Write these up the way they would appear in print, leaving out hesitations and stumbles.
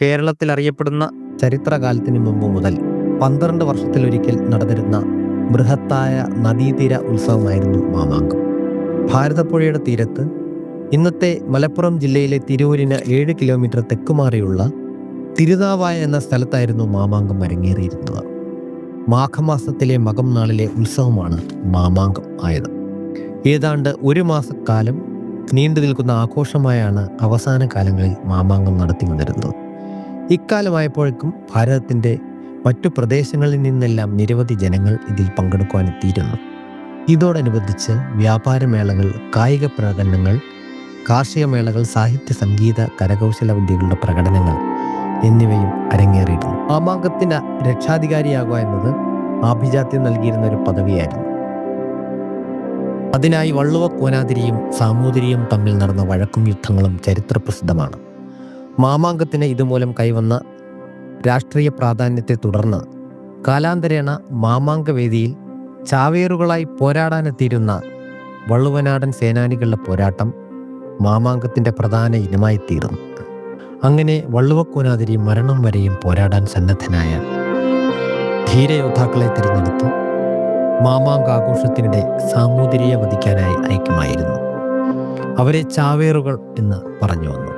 കേരളത്തിൽ അറിയപ്പെടുന്ന ചരിത്രകാലത്തിന് മുമ്പ് മുതൽ 12 വർഷത്തിലൊരിക്കൽ നടന്നിരുന്ന ബൃഹത്തായ നദീതീര ഉത്സവമായിരുന്നു മാമാങ്കം. ഭാരതപ്പുഴയുടെ തീരത്ത് ഇന്നത്തെ മലപ്പുറം ജില്ലയിലെ തിരൂരിന് 7 കിലോമീറ്റർ തെക്കുമാറിയുള്ള തിരുനാവായ എന്ന സ്ഥലത്തായിരുന്നു മാമാങ്കം അരങ്ങേറിയിരുന്നത്. മാഘമാസത്തിലെ മകം നാളിലെ ഉത്സവമാണ് മാമാങ്കം ആയത്. ഏതാണ്ട് ഒരു മാസക്കാലം നീണ്ടു നിൽക്കുന്ന ആഘോഷമായാണ് അവസാന കാലങ്ങളിൽ മാമാങ്കം നടത്തി വന്നിരുന്നത്. ഇക്കാലമായപ്പോഴേക്കും ഭാരതത്തിൻ്റെ മറ്റു പ്രദേശങ്ങളിൽ നിന്നെല്ലാം നിരവധി ജനങ്ങൾ ഇതിൽ പങ്കെടുക്കുവാനെത്തിയിരുന്നു. ഇതോടനുബന്ധിച്ച് വ്യാപാരമേളകൾ, കായിക പ്രകടനങ്ങൾ, കാർഷിക മേളകൾ, സാഹിത്യ, സംഗീത, കരകൗശല വിദ്യകളുടെ പ്രകടനങ്ങൾ എന്നിവയും അരങ്ങേറിയിരുന്നു. മാമാങ്കത്തിന് രക്ഷാധികാരിയാകുക എന്നത് ആഭിജാത്യം നൽകിയിരുന്ന ഒരു പദവിയായിരുന്നു. അതിനായി വള്ളുവ കോനാതിരിയും സാമൂതിരിയും തമ്മിൽ നടന്ന വഴക്കും യുദ്ധങ്ങളും ചരിത്രപ്രസിദ്ധമാണ്. മാമാങ്കത്തിന് ഇതുമൂലം കൈവന്ന രാഷ്ട്രീയ പ്രാധാന്യത്തെ തുടർന്ന് കാലാന്തരേണ മാമാങ്കവേദിയിൽ ചാവേറുകളായി പോരാടാനെത്തിയിരുന്ന വള്ളുവനാടൻ സേനാനികളുടെ പോരാട്ടം മാമാങ്കത്തിൻ്റെ പ്രധാന ഇനമായി തീർന്നു. അങ്ങനെ വള്ളുവക്കോനാതിരി മരണം വരെയും പോരാടാൻ സന്നദ്ധനായ ധീരയോദ്ധാക്കളെ തിരഞ്ഞെടുത്ത് മാമാങ്കാഘോഷത്തിനിടെ സാമൂതിരിയെ വധിക്കാനായി അയക്കുമായിരുന്നു. അവരെ ചാവേറുകൾ എന്ന് പറഞ്ഞു വന്നു.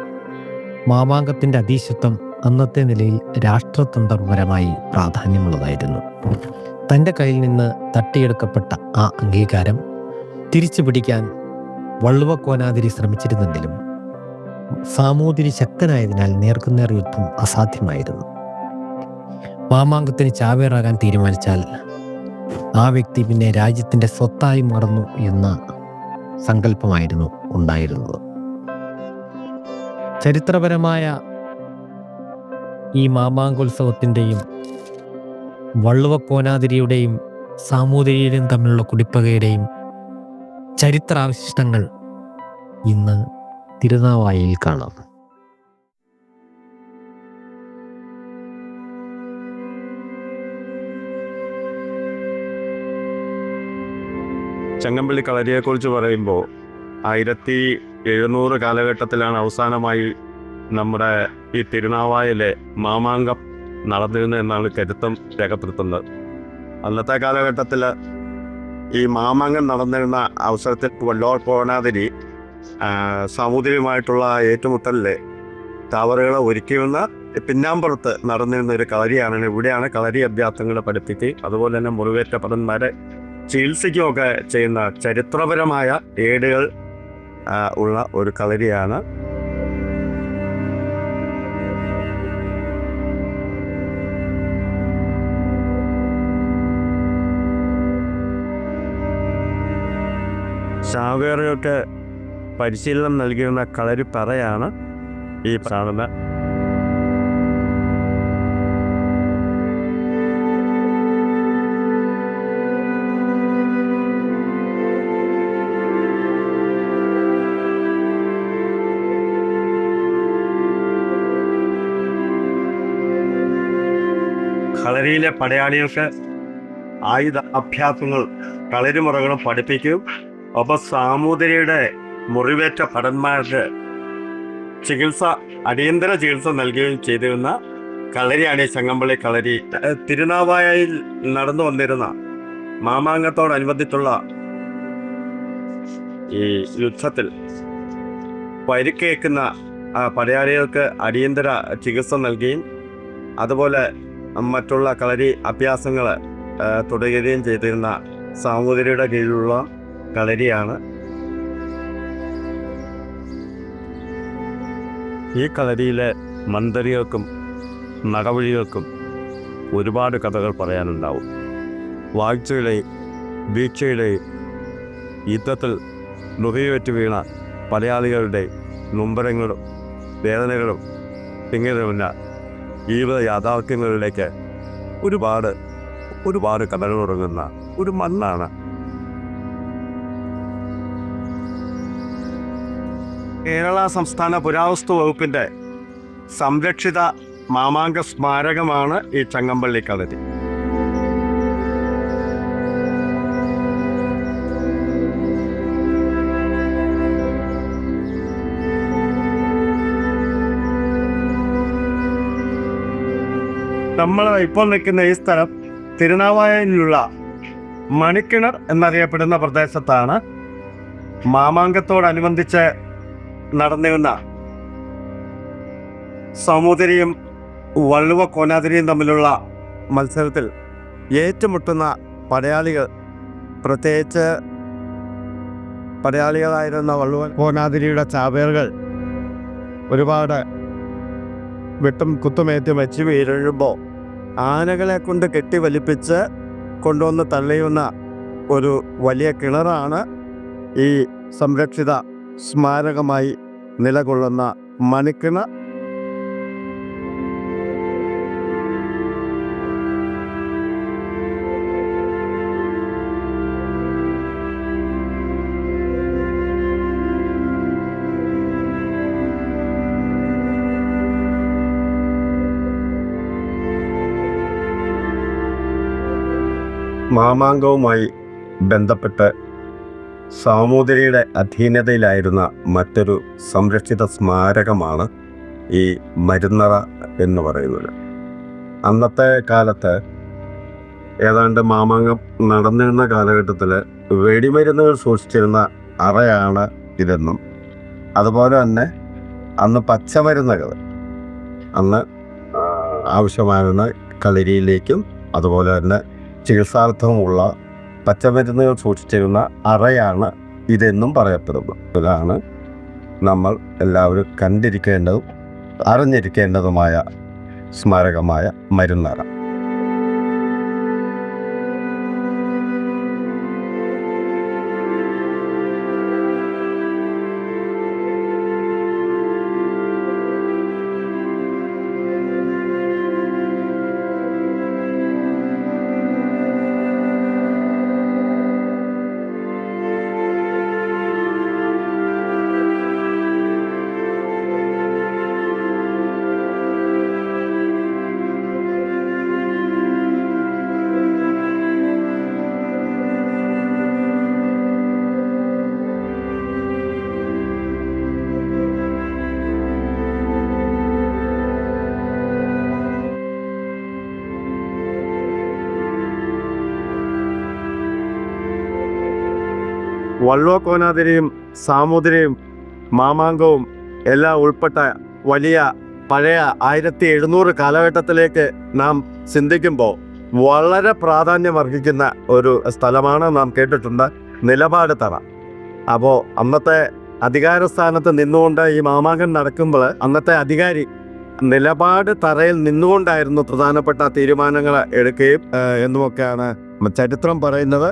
മാമാങ്കത്തിൻ്റെ അധീശത്വം അന്നത്തെ നിലയിൽ രാഷ്ട്രതന്ത്രപരമായി പ്രാധാന്യമുള്ളതായിരുന്നു. തൻ്റെ കയ്യിൽ നിന്ന് തട്ടിയെടുക്കപ്പെട്ട ആ അംഗീകാരം തിരിച്ചു പിടിക്കാൻ വള്ളുവക്കോനാതിരി ശ്രമിച്ചിരുന്നെങ്കിലും സാമൂതിരി ശക്തനായതിനാൽ നേർക്കുനേർ യുദ്ധം അസാധ്യമായിരുന്നു. മാമാങ്കത്തിന് ചാവേറാകാൻ തീരുമാനിച്ചാൽ ആ വ്യക്തി പിന്നെ രാജ്യത്തിൻ്റെ സ്വത്തായി മാറുന്നു എന്ന സങ്കല്പമായിരുന്നു ഉണ്ടായിരുന്നത്. ചരിത്രപരമായ ഈ മാമാങ്കോത്സവത്തിൻ്റെയും വള്ളുവക്കോനാതിരിയുടെയും സാമൂതിരിയുടെയും തമ്മിലുള്ള കുടിപ്പകയുടെയും ചരിത്രാവശിഷ്ടങ്ങൾ ഇന്ന് തിരുനാവായയിൽ കാണാം. ചങ്ങമ്പള്ളി കളരിയെക്കുറിച്ച് പറയുമ്പോൾ 1700 കാലഘട്ടത്തിലാണ് അവസാനമായി നമ്മുടെ ഈ തിരുനാവായയിലെ മാമാങ്കം നടന്നിരുന്നത് എന്നാണ് ചരിത്രം രേഖപ്പെടുത്തുന്നത്. അന്നത്തെ കാലഘട്ടത്തിൽ ഈ മാമാങ്കം നടന്നിരുന്ന അവസരത്തിൽ വള്ളുവക്കോനാതിരി സാമൂതിരിയുമായിട്ടുള്ള ഏറ്റുമുട്ടലിൽ ചാവറുകളെ ഒരുക്കിയിരുന്ന പിന്നാമ്പുറത്ത് നടന്നിരുന്ന ഒരു കളരിയാണ്. ഇവിടെയാണ് കളരി അഭ്യാസങ്ങൾ പഠിപ്പിച്ച് അതുപോലെ തന്നെ മുറിവേറ്റ പടന്മാരെ ചികിത്സിക്കുകയൊക്കെ ചെയ്യുന്ന ചരിത്രപരമായ ഏടുകൾ ഉള്ള ഒരു കളരിയാണ്. ചാവേറുകൾക്ക് പരിശീലനം നൽകിയിരുന്ന കളരിപ്പറയാണ് ഈ കാണുന്ന. കളരിയിലെ പടയാളികൾക്ക് ആയുധ അഭ്യാസങ്ങൾ, കളരിമുറകളും പഠിപ്പിക്കും. ഒപ്പം സാമൂതിരിയുടെ മുറിവേറ്റ ഭടന്മാർക്ക് അടിയന്തര ചികിത്സ നൽകുകയും ചെയ്തിരുന്ന കളരിയാണ് ഈ ചങ്ങമ്പള്ളി കളരി. തിരുനാവായയിൽ നടന്നു വന്നിരുന്ന മാമാങ്കത്തോടനുബന്ധിച്ചുള്ള ഈ യുദ്ധത്തിൽ പരിക്കേൽക്കുന്ന പടയാളികൾക്ക് അടിയന്തര ചികിത്സ നൽകുകയും അതുപോലെ മറ്റുള്ള കളരി അഭ്യാസങ്ങൾ തുടരുകയും ചെയ്തിരുന്ന സാമൂതിരിയുടെ കീഴിലുള്ള കളരിയാണ്. ഈ കളരിയിലെ മന്ത്രികൾക്കും നടവഴികൾക്കും ഒരുപാട് കഥകൾ പറയാനുണ്ടാവും. വാഴ്ചയുടെയും വീഴ്ചയുടെയും യുദ്ധത്തിൽ നുകയുവേറ്റ് വീണ പടയാളികളുടെ നൊമ്പരങ്ങളും വേദനകളും ഇങ്ങനെയുള്ള ജീവിത യാഥാർത്ഥ്യങ്ങളിലേക്ക് ഒരുപാട് കഥകൾ ഉറങ്ങുന്ന ഒരു മണ്ണാണ്. കേരള സംസ്ഥാന പുരാവസ്തു വകുപ്പിൻ്റെ സംരക്ഷിത മാമാങ്ക സ്മാരകമാണ് ഈ ചങ്ങമ്പള്ളി കളരി. നമ്മൾ ഇപ്പോൾ നിൽക്കുന്ന ഈ സ്ഥലം തിരുനാവായയിലുള്ള മണിക്കിണർ എന്നറിയപ്പെടുന്ന പ്രദേശത്താണ്. മാമാങ്കത്തോടനുബന്ധിച്ച് നടന്നിരുന്ന സാമൂതിരിയും വള്ളുവ കോനാതിരിയും തമ്മിലുള്ള മത്സരത്തിൽ ഏറ്റുമുട്ടുന്ന പടയാളികൾ, പ്രത്യേകിച്ച് പടയാളികളായിരുന്ന വള്ളുവ കോനാതിരിയുടെ ചാവേറുകൾ ഒരുപാട് വെട്ടും കുത്തുമേറ്റ് വെച്ച് വീഴുമ്പോൾ ആനകളെ കൊണ്ട് കെട്ടിവലിപ്പിച്ച് കൊണ്ടുവന്ന് തള്ളിയുന്ന ഒരു വലിയ കിണറാണ് ഈ സംരക്ഷിത സ്മാരകമായി നിലകൊള്ളുന്ന മണിക്കിണർ. മാമാങ്കവുമായി ബന്ധപ്പെട്ട് സാമൂതിരിയുടെ അധീനതയിലായിരുന്ന മറ്റൊരു സംരക്ഷിത സ്മാരകമാണ് ഈ മരുന്നറ എന്ന് പറയുന്നത്. അന്നത്തെ കാലത്ത് ഏതാണ്ട് മാമാങ്കം നടന്നിരുന്ന കാലഘട്ടത്തിൽ വെടിമരുന്നുകൾ സൂക്ഷിച്ചിരുന്ന അറയാണ് ഇതെന്നും, അതുപോലെ തന്നെ അന്ന് പച്ചമരുന്നുകൾ അന്ന് ആവശ്യമായിരുന്ന കളരിയിലേക്കും അതുപോലെ തന്നെ ചികിത്സാർത്ഥമുള്ള പച്ചമരുന്നുകൾ സൂക്ഷിച്ചിരുന്ന അറയാണ് ഇതെന്നും പറയപ്പെടുന്നു. ഇതാണ് നമ്മൾ എല്ലാവരും കണ്ടിരിക്കേണ്ടതും അറിഞ്ഞിരിക്കേണ്ടതുമായ സ്മാരകമായ മരുന്നറ. വള്ളുവ കോനാതിരിയും സാമൂതിരിയും മാമാങ്കവും എല്ലാം ഉൾപ്പെട്ട വലിയ പഴയ 1700 കാലഘട്ടത്തിലേക്ക് നാം ചിന്തിക്കുമ്പോൾ വളരെ പ്രാധാന്യമർഹിക്കുന്ന ഒരു സ്ഥലമാണ്. നാം കേട്ടിട്ടുണ്ട് നിലപാട് തറ. അപ്പോൾ അന്നത്തെ അധികാര സ്ഥാനത്ത് നിന്നുകൊണ്ട് ഈ മാമാങ്കം നടക്കുമ്പോൾ അന്നത്തെ അധികാരി നിലപാട് തറയിൽ നിന്നുകൊണ്ടായിരുന്നു പ്രധാനപ്പെട്ട തീരുമാനങ്ങൾ എടുക്കുകയും എന്നുമൊക്കെയാണ് ചരിത്രം പറയുന്നത്.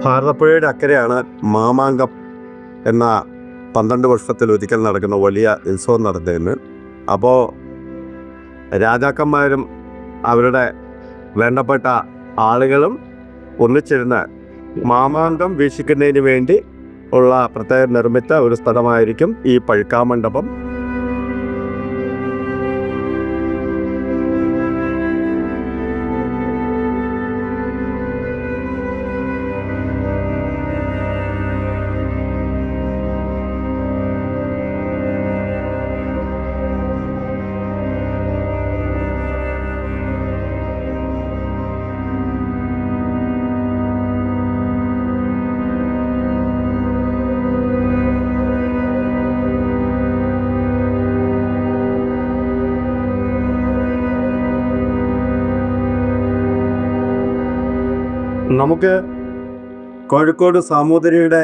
ഭാരതപ്പുഴയുടെ അക്കരെയാണ് മാമാങ്കം എന്ന 12 വർഷത്തിൽ ഒരിക്കൽ നടക്കുന്ന വലിയ ഉത്സവം നടത്തുന്നത്. അപ്പോൾ രാജാക്കന്മാരും അവരുടെ വേണ്ടപ്പെട്ട ആളുകളും ഒന്നിച്ചിരുന്ന് മാമാങ്കം വീക്ഷിക്കുന്നതിന് വേണ്ടി ഉള്ള പ്രത്യേകം നിർമ്മിച്ച ഒരു സ്ഥലമായിരിക്കും ഈ പഴുക്കാമണ്ഡപം. നമുക്ക് കോഴിക്കോട് സാമൂതിരിയുടെ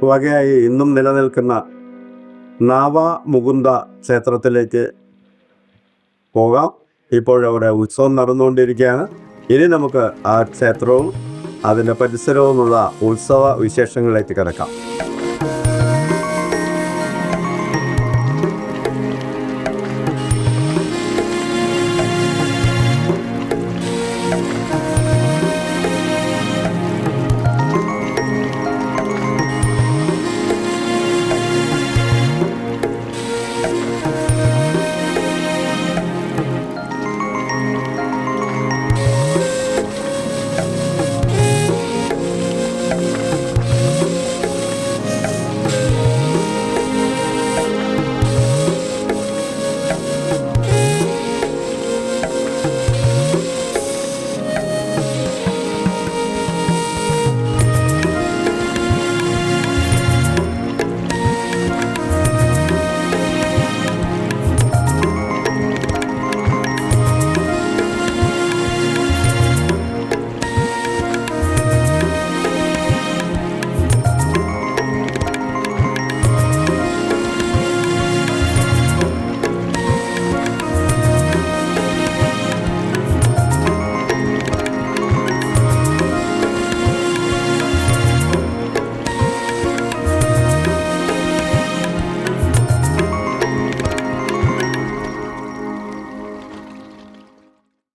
വകയായി ഇന്നും നിലനിൽക്കുന്ന നാവ മുകുന്ദ ക്ഷേത്രത്തിലേക്ക് പോകാം. ഇപ്പോഴവിടെ ഉത്സവം നടന്നുകൊണ്ടിരിക്കുകയാണ്. ഇനി നമുക്ക് ആ ക്ഷേത്രവും അതിൻ്റെ പരിസരവുമുള്ള ഉത്സവ വിശേഷങ്ങളിലേക്ക് കിടക്കാം.